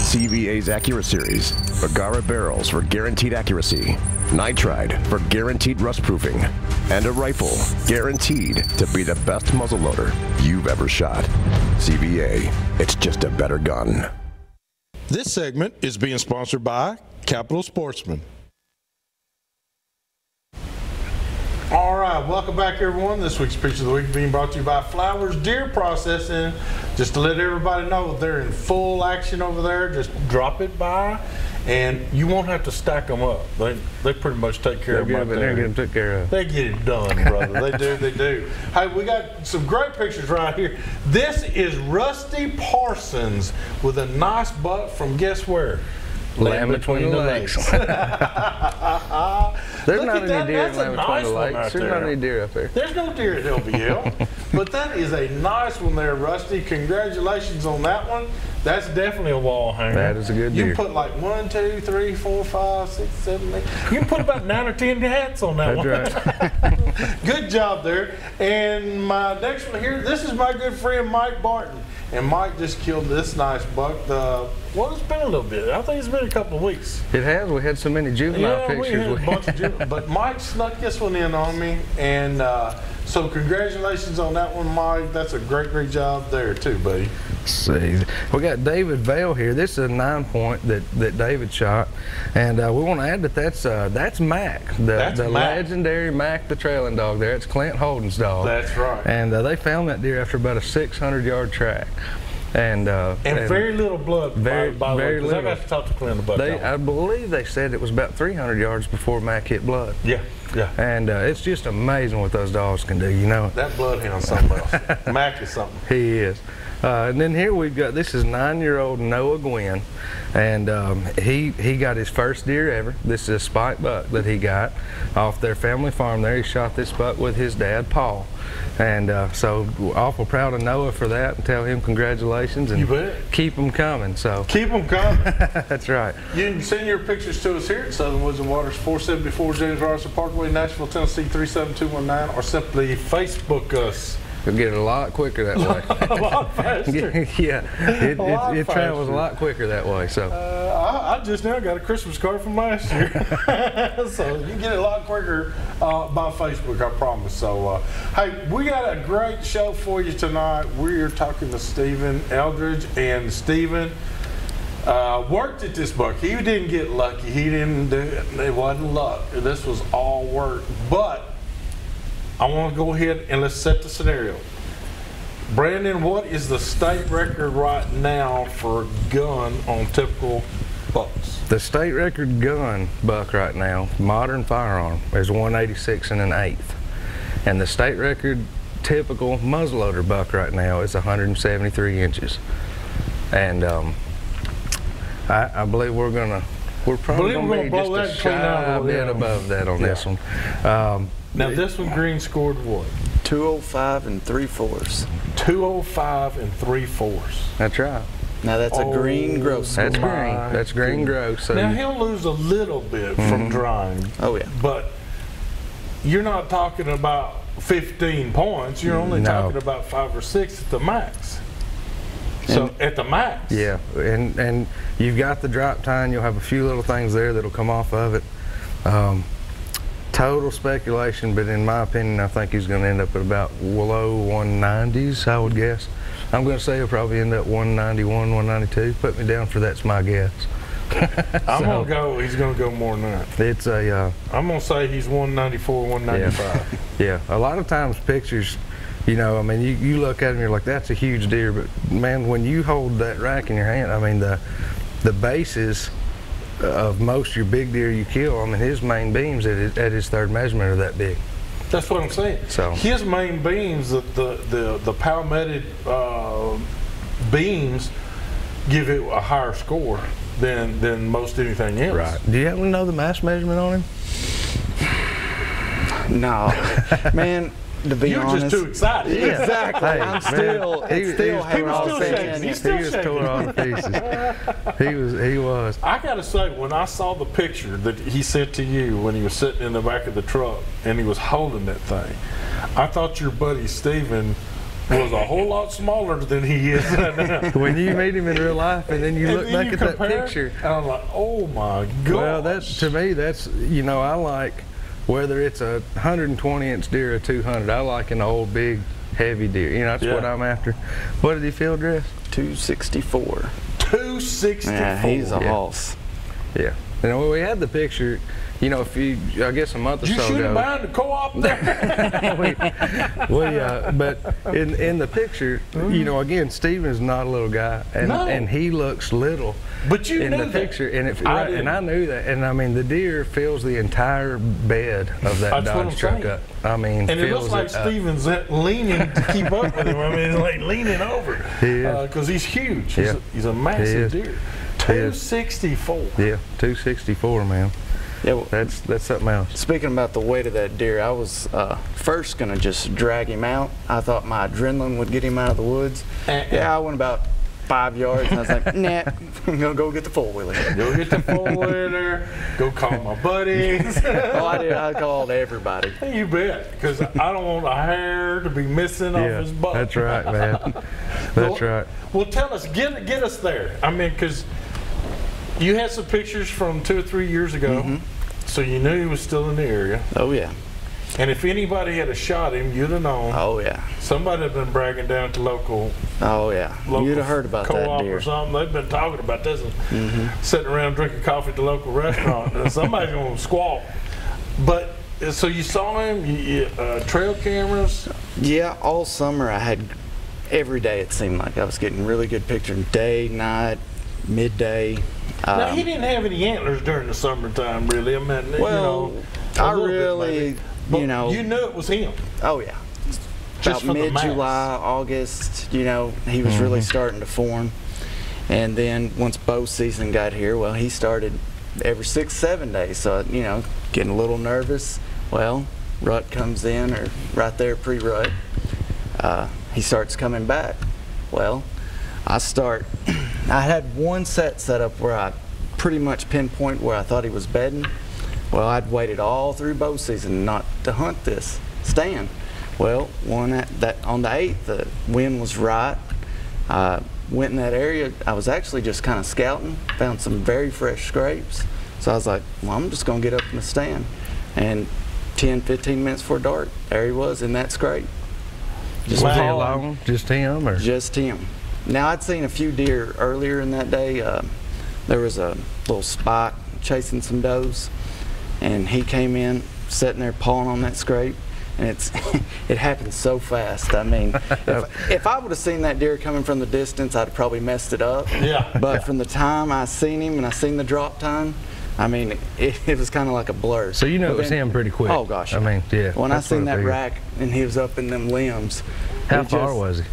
CVA's AccuraSeries, Bagara barrels for guaranteed accuracy, nitride for guaranteed rust proofing, and a rifle guaranteed to be the best muzzleloader you've ever shot. CVA, it's just a better gun. This segment is being sponsored by Capital Sportsman. All right, welcome back, everyone. This week's Picture of the Week being brought to you by Flowers Deer Processing. Just to let everybody know, they're in full action over there. Just drop it by, and you won't have to stack them up. They pretty much take care of them. They get them took care of. They get it done, brother. They do. Hey, we got some great pictures right here. This is Rusty Parsons with a nice buck from guess where? Land between the lakes. There's not any deer in Land Between the Lakes. There's not any deer up there. There's no deer at LBL. But that is a nice one there, Rusty. Congratulations on that one. That's definitely a wall hanger. That is a good deer. You put like 1, 2, 3, 4, 5, 6, 7, 8. You can put about 9 or 10 hats on that one. That's right. Good job there. And my next one here, this is my good friend Mike Barton. And Mike just killed this nice buck. Well, it's been a little bit. I think it's been a couple of weeks. It has. We had so many juvenile pictures. We had a bunch of juvenile. But Mike snuck this one in on me. And so congratulations on that one, Mike. That's a great job there too, buddy. Let's see. We got David Vale here. This is a 9-point that David shot. And we want to add that that's Mac. The Mac. Legendary Mac, the trailing dog there. It's Clint Holden's dog. That's right. And they found that deer after about a 600-yard track. And very little blood, by the way, because I got to talk to Clint about that. I believe they said it was about 300 yards before Mac hit blood. Yeah. And it's just amazing what those dogs can do, you know. That bloodhound's something else. Mac is something. He is. And then here we've got, this is 9-year-old Noah Gwynn, and he got his first deer ever. This is a spike buck that he got off their family farm there. He shot this buck with his dad, Paul. And so we're awful proud of Noah for that, and tell him congratulations, and you bet. Keep them coming. So keep them coming. That's right. You can send your pictures to us here at Southern Woods and Waters, 474 James Robinson Parkway, Nashville, Tennessee 37219, or simply Facebook us. You'll get it a lot quicker that way. A lot faster. Yeah, it travels a lot quicker that way. So I just now got a Christmas card from last year, so you get it a lot quicker by Facebook, I promise. So hey, we got a great show for you tonight. We're talking to Steven Eldridge, and Steven worked at this buck. He didn't get lucky. He didn't do it. It wasn't luck. This was all work. But I want to go ahead and let's set the scenario. Brandon, what is the state record right now for a gun on typical bucks? The state record gun buck right now, modern firearm, is 186 1/8. And the state record typical muzzleloader buck right now is 173 inches. And I believe we're probably going to be just a shy bit above that on this one. Now this one, Green scored what? 205 3/4. 205 3/4. That's right. Now that's a green gross score. That's green. That's green gross. So now he'll lose a little bit from drying. Oh yeah. But you're not talking about 15 points. You're only talking about 5 or 6 at the max. So at the max. Yeah, and you've got the drop tine. You'll have a few little things there that'll come off of it. Total speculation, but in my opinion, I think he's going to end up at about low 190s, I would guess. I'm going to say he'll probably end up 191, 192. Put me down for that's my guess. I'm going to go, he's going to go more than that. It's a... I'm going to say he's 194, 195. Yeah, a lot of times pictures, you know, I mean, you look at him, you're like, that's a huge deer, but man, when you hold that rack in your hand, I mean, the bases of most of your big deer you kill, I mean, his main beams at his third measurement are that big. That's what I'm saying. So his main beams, the palmetted beams, give it a higher score than most anything else. Right. Do you happen to know the mass measurement on him? No, man. To be honest, just too excited. Yeah. Exactly. Hey, I'm still. He was tore all the pieces. He was. I gotta say, when I saw the picture that he sent to you when he was sitting in the back of the truck and he was holding that thing, I thought your buddy Steven was a whole lot smaller than he is right now. When you meet him in real life, and then you look back at that compare, picture, and I'm like, oh my god. well, to me, that's, you know, I like whether it's a 120-inch deer or 200. I like an old, big, heavy deer. You know, that's what I'm after. What did he field dress? 264. 264. Yeah, he's a hoss. Yeah. And when we had the picture, you know, I guess a month or so ago. You shoot him behind the co-op there? But in the picture, you know, again, Steven's not a little guy, and he looks little. But you in knew the that. picture, and I knew that, and I mean, the deer fills the entire bed of that Dodge truck up. I mean, and it looks like Steven's leaning to keep up with him. I mean, he's like leaning over because he's huge. He's a massive deer. 264. Yeah, 264, man. Yeah, well, that's something else. Speaking about the weight of that deer, I was first gonna just drag him out. I thought my adrenaline would get him out of the woods. Yeah, I went about 5 yards, and I was like, nah, I'm gonna go get the four-wheeler. Go get the four-wheeler. Go call my buddies. Oh, I did. I called everybody. You bet, because I don't want a hair to be missing off his butt. That's right, man. That's right. Well, tell us, get us there. I mean, because you had some pictures from 2 or 3 years ago, so you knew he was still in the area. Oh, yeah. And if anybody had shot him, you'd have known. Oh, yeah. Somebody had been bragging down to local. Oh, yeah. You'd have heard about that deer. Or something. They've been talking about this and sitting around drinking coffee at the local restaurant. And somebody's going to squawk. But, so you saw him, trail cameras? Yeah, all summer I had, every day it seemed like I was getting really good pictures. Day, night, midday. Now, he didn't have any antlers during the summertime, really. I mean, well, you know, I really, but you know. You knew it was him. Oh, yeah. Just about mid-July, August, you know, he was really starting to form. And then once bow season got here, well, he started every 6-7 days. So, you know, getting a little nervous. Well, rut comes in, or right there pre-rut. He starts coming back. Well, I had one set up where I pretty much pinpoint where I thought he was bedding. Well, I'd waited all through bow season not to hunt this stand. Well, on the 8th, the wind was right. I went in that area. I was actually just kind of scouting, found some very fresh scrapes. So I was like, well, I'm just going to get up in the stand. And 10, 15 minutes before dark, there he was in that scrape. Was he alone? Just him? Or? Just him. Now, I'd seen a few deer earlier in that day. There was a little spike chasing some does, and he came in, sitting there pawing on that scrape, and it happened so fast. I mean, if I would have seen that deer coming from the distance, I'd have probably messed it up. Yeah. But from the time I seen him and I seen the drop time, I mean, it was kind of like a blur. So you know it was him pretty quick. Oh, gosh. I mean, yeah. When I seen that rack and he was up in them limbs. How far was he?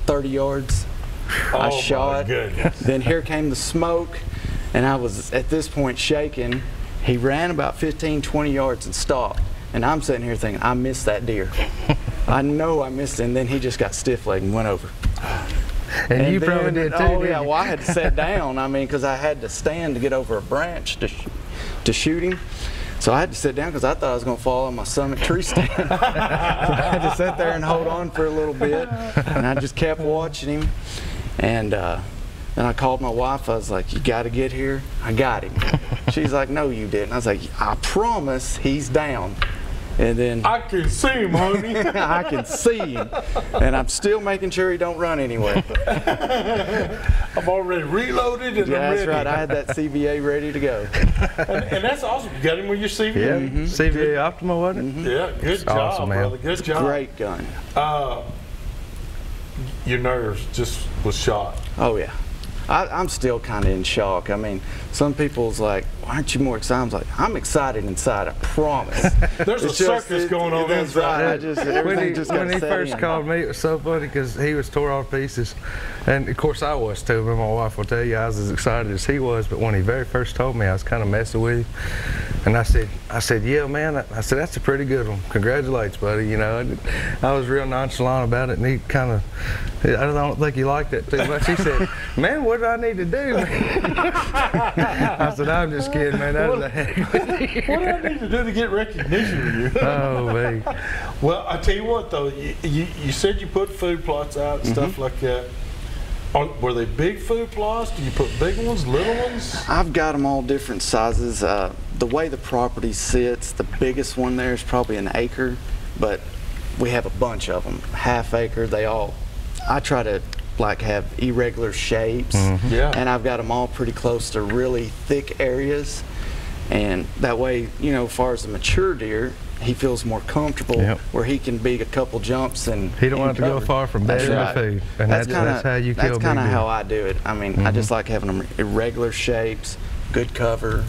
30 yards. I shot. Then here came the smoke, and I was at this point shaking. He ran about 15, 20 yards and stopped. And I'm sitting here thinking, I missed that deer. I know I missed it. And then he just got stiff-legged and went over. And you probably did too. Oh, yeah. Well, I had to sit down. I mean, because I had to stand to get over a branch to shoot him. So I had to sit down because I thought I was going to fall on my summit tree stand. So I had to sit there and hold on for a little bit. And I just kept watching him. And then I called my wife. I was like, you got to get here. I got him. She's like, no, you didn't. I was like, I promise he's down. And then I can see him, honey. I can see him. And I'm still making sure he don't run anywhere. I'm already reloaded and I'm ready. That's right. I had that CVA ready to go. And that's awesome. You got him with your CVA? Yeah. CVA Optima, wasn't it? Yeah, good job, awesome, man. brother. Good job. Great gun. Your nerves just was shot. Oh, yeah. I'm still kind of in shock. I mean, some people's like, why aren't you more excited? I'm like, I'm excited inside, I promise. There's a circus going on that's inside. Right. When he first called me, it was so funny because he was tore all to pieces. And of course I was too, but my wife will tell you I was as excited as he was. But when he very first told me, I was kind of messing with him. And I said, yeah, man. I said, that's a pretty good one. Congratulations, buddy. You know, I was real nonchalant about it, and he kind of, I don't think he liked that too much. He said, man, what do I need to do, man? I said, I'm just kidding, man. That was a heck of a year. What do I need to do to get recognition of you? Oh, man. Well, I tell you what, though, you said you put food plots out and stuff like that. Were they big food plots? Do you put big ones, little ones? I've got them all different sizes. The way the property sits, the biggest one there is probably an acre, but we have a bunch of them. Half acre, I try to like have irregular shapes, Yeah. and I've got them all pretty close to really thick areas, and that way, you know, as far as the mature deer, he feels more comfortable where he can be a couple jumps and he don't have to go far from bed to food, and that's how you kill. That's kind of how I do it. I mean, I just like having them irregular shapes, good cover.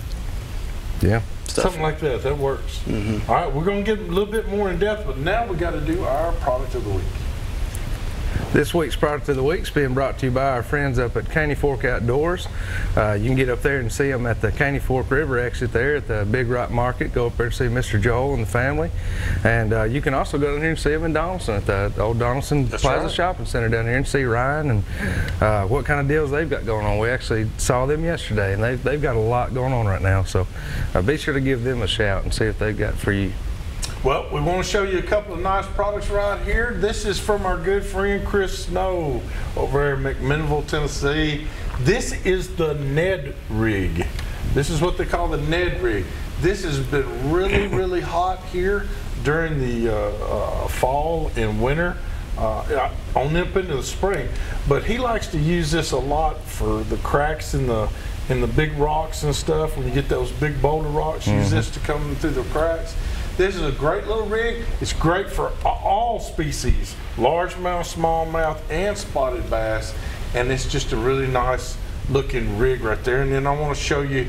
Yeah. Something like that. That works. All right, we're going to get a little bit more in depth, but now we got to do our product of the week. This week's product of the week is being brought to you by our friends up at Caney Fork Outdoors. You can get up there and see them at the Caney Fork River exit there at the Big Rock Market. Go up there and see Mr. Joel and the family. And you can also go down here and see them in Donaldson at the old Donaldson Plaza Shopping Center down here and see Ryan and what kind of deals they've got going on. We actually saw them yesterday, and they've got a lot going on right now. So be sure to give them a shout and see if they've got for you. Well, we want to show you a couple of nice products right here. This is from our good friend Chris Snow over in McMinnville, Tennessee. This is the Ned Rig. This is what they call the Ned Rig. This has been really, really hot here during the fall and winter, on up into the spring. But he likes to use this a lot for the cracks in the big rocks and stuff. When you get those big boulder rocks, use this to come through the cracks. This is a great little rig. It's great for all species, largemouth, smallmouth, and spotted bass. And it's just a really nice looking rig right there. And then I want to show you,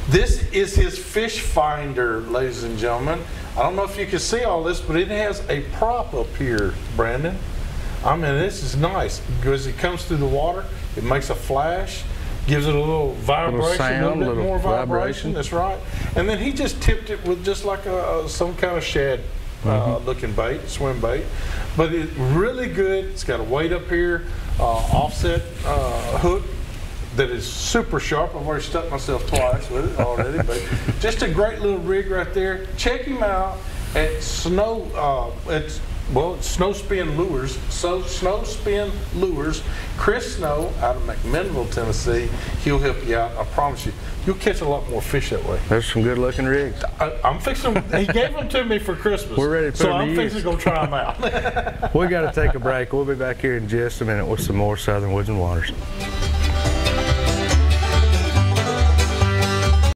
this is his fish finder, ladies and gentlemen. I don't know if you can see all this, but it has a prop up here, Brandon. I mean, this is nice because it comes through the water. It makes a flash. Gives it a little vibration, a little bit more vibration. That's right. And then he just tipped it with just like some kind of shad looking bait, swim bait. But it's really good. It's got a weight up here, offset hook that is super sharp. I've already stuck myself twice with it already. But just a great little rig right there. Check him out at it's Snowspin Lures. So Snowspin Lures. Chris Snow out of McMinnville, Tennessee. He'll help you out. I promise you. You'll catch a lot more fish that way. There's some good looking rigs. I'm fixing them. He gave them to me for Christmas. We're ready to put so them to I'm use. fixing to go try them out. We got to take a break. We'll be back here in just a minute with some more Southern Woods and Waters.